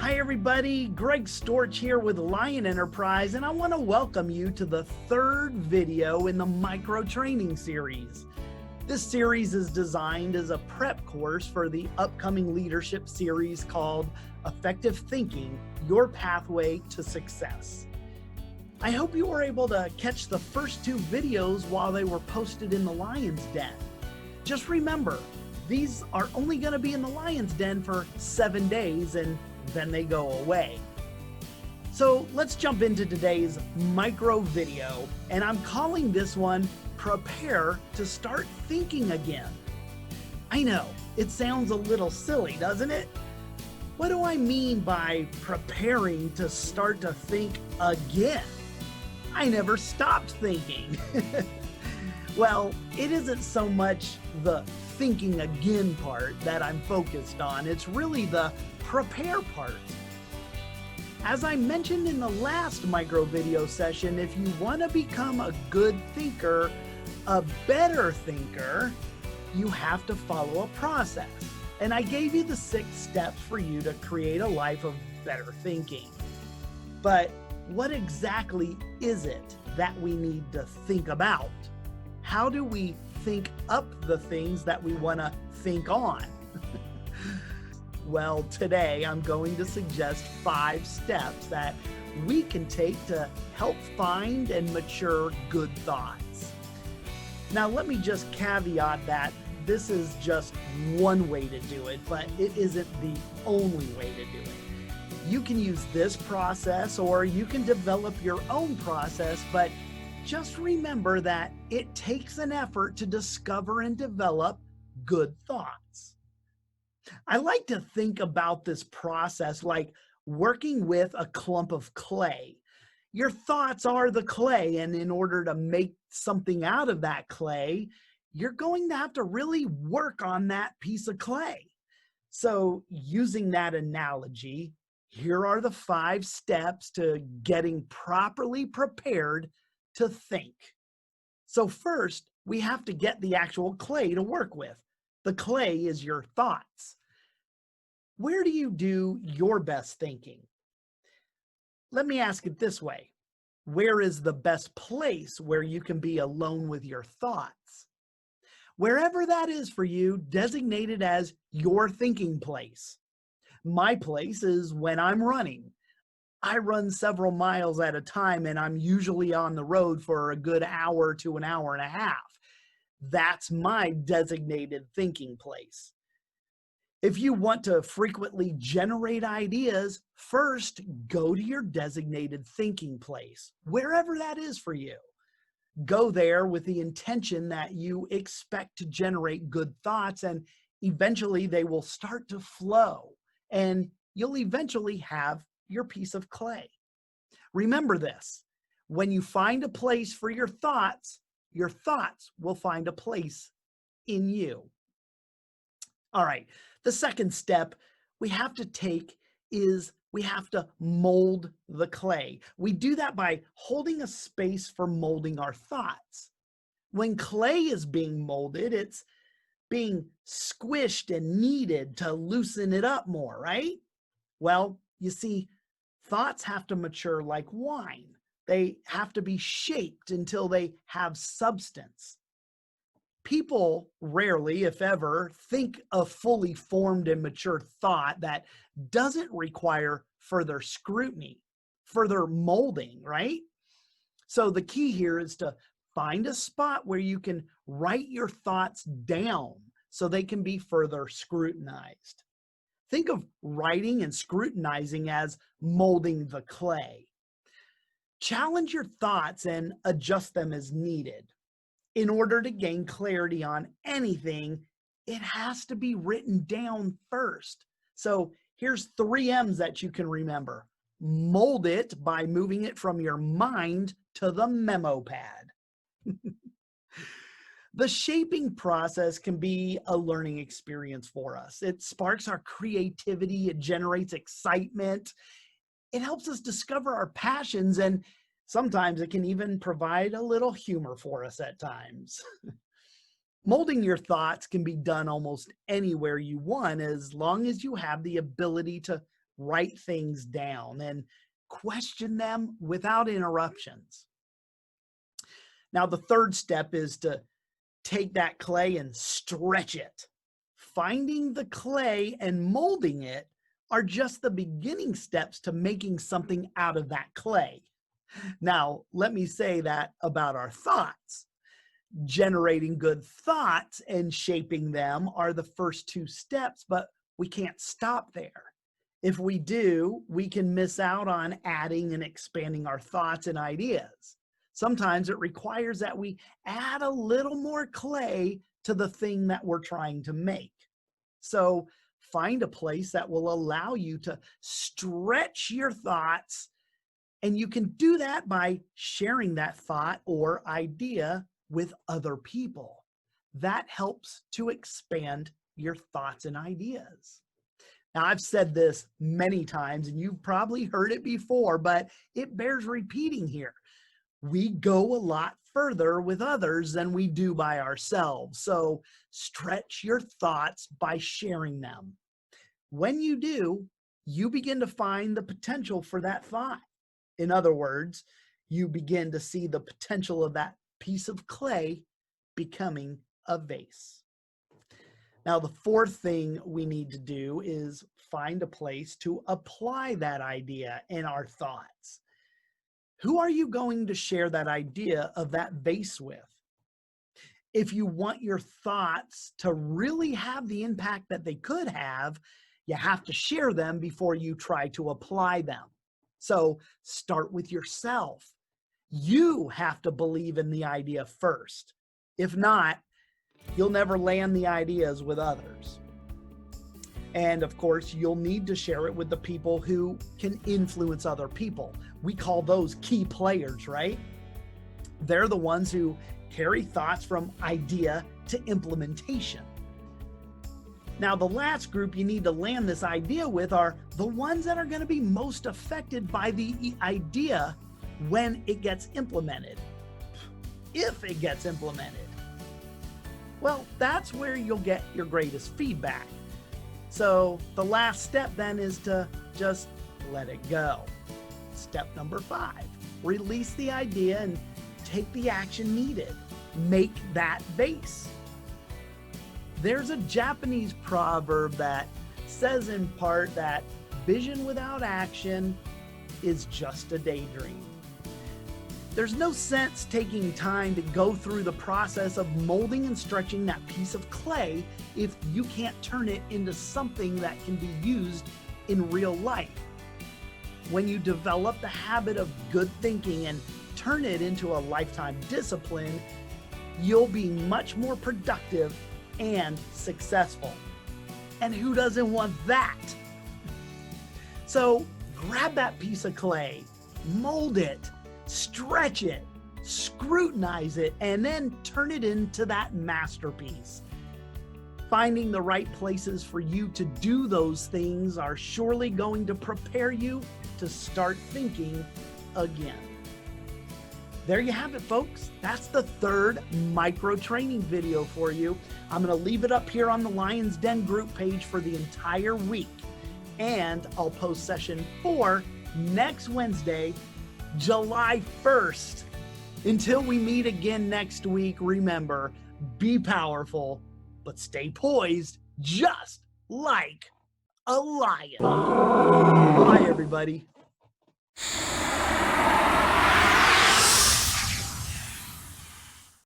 Hi everybody, Greg Storch here with Lion Enterprise, and I want to welcome you to the third video in the micro training series. This series is designed as a prep course for the upcoming leadership series called Effective Thinking, Your Pathway to Success. I hope you were able to catch the first two videos while they were posted in the Lion's Den. Just remember, these are only going to be in the Lion's Den for 7 days and then they go away. So let's jump into today's micro video, and I'm calling this one Prepare to Start Thinking Again. I know, it sounds a little silly, doesn't it? What do I mean by preparing to start to think again? I never stopped thinking. Well, it isn't so much the thinking again part that I'm focused on. It's really the prepare part. As I mentioned in the last micro video session, if you want to become a good thinker, a better thinker, you have to follow a process. And I gave you the 6 steps for you to create a life of better thinking. But what exactly is it that we need to think about? How do we think up the things that we want to think on? Well, today I'm going to suggest 5 steps that we can take to help find and mature good thoughts. Now, let me just caveat that this is just one way to do it, but it isn't the only way to do it. You can use this process or you can develop your own process, but just remember that it takes an effort to discover and develop good thoughts. I like to think about this process like working with a clump of clay. Your thoughts are the clay, and in order to make something out of that clay, you're going to have to really work on that piece of clay. So, using that analogy, here are the 5 steps to getting properly prepared to think. So first, we have to get the actual clay to work with. The clay is your thoughts. Where do you do your best thinking? Let me ask it this way. Where is the best place where you can be alone with your thoughts? Wherever that is for you, designate it as your thinking place. My place is when I'm running. I run several miles at a time, and I'm usually on the road for a good hour to an hour and a half. That's my designated thinking place. If you want to frequently generate ideas, first go to your designated thinking place, wherever that is for you. Go there with the intention that you expect to generate good thoughts, and eventually they will start to flow, and you'll eventually have your piece of clay. Remember this, when you find a place for your thoughts will find a place in you. All right, the second step we have to take is we have to mold the clay. We do that by holding a space for molding our thoughts. When clay is being molded, it's being squished and kneaded to loosen it up more, right? Well, you see, thoughts have to mature like wine. They have to be shaped until they have substance. People rarely, if ever, think a fully formed and mature thought that doesn't require further scrutiny, further molding, right? So the key here is to find a spot where you can write your thoughts down so they can be further scrutinized. Think of writing and scrutinizing as molding the clay. Challenge your thoughts and adjust them as needed. In order to gain clarity on anything, it has to be written down first. So here's 3 M's that you can remember. Mold it by moving it from your mind to the memo pad. The shaping process can be a learning experience for us. It sparks our creativity, it generates excitement, it helps us discover our passions, and sometimes it can even provide a little humor for us at times. Molding your thoughts can be done almost anywhere you want, as long as you have the ability to write things down, and question them without interruptions. Now, the third step is to take that clay and stretch it. Finding the clay and molding it are just the beginning steps to making something out of that clay. Now, let me say that about our thoughts. Generating good thoughts and shaping them are the first two steps, but we can't stop there. If we do, we can miss out on adding and expanding our thoughts and ideas. Sometimes it requires that we add a little more clay to the thing that we're trying to make. So find a place that will allow you to stretch your thoughts, and you can do that by sharing that thought or idea with other people. That helps to expand your thoughts and ideas. Now, I've said this many times, and you've probably heard it before, but it bears repeating here. We go a lot further with others than we do by ourselves. So stretch your thoughts by sharing them. When you do, you begin to find the potential for that thought. In other words, you begin to see the potential of that piece of clay becoming a vase. Now, the fourth thing we need to do is find a place to apply that idea in our thoughts. Who are you going to share that idea of that vase with? If you want your thoughts to really have the impact that they could have, you have to share them before you try to apply them. So start with yourself. You have to believe in the idea first. If not, you'll never land the ideas with others. And of course, you'll need to share it with the people who can influence other people. We call those key players, right? They're the ones who carry thoughts from idea to implementation. Now, the last group you need to land this idea with are the ones that are going to be most affected by the idea when it gets implemented. If it gets implemented. Well, that's where you'll get your greatest feedback. So the last step then is to just let it go. Step number 5, release the idea and take the action needed. Make that vase. There's a Japanese proverb that says in part that vision without action is just a daydream. There's no sense taking time to go through the process of molding and stretching that piece of clay if you can't turn it into something that can be used in real life. When you develop the habit of good thinking and turn it into a lifetime discipline, you'll be much more productive and successful. And who doesn't want that? So grab that piece of clay, mold it, stretch it, scrutinize it, and then turn it into that masterpiece. Finding the right places for you to do those things are surely going to prepare you to start thinking again. There you have it, folks. That's the third micro training video for you. I'm going to leave it up here on the Lion's Den group page for the entire week. And I'll post session 4 next Wednesday, July 1st. Until we meet again next week, remember, be powerful, but stay poised just like a lion. Bye, everybody.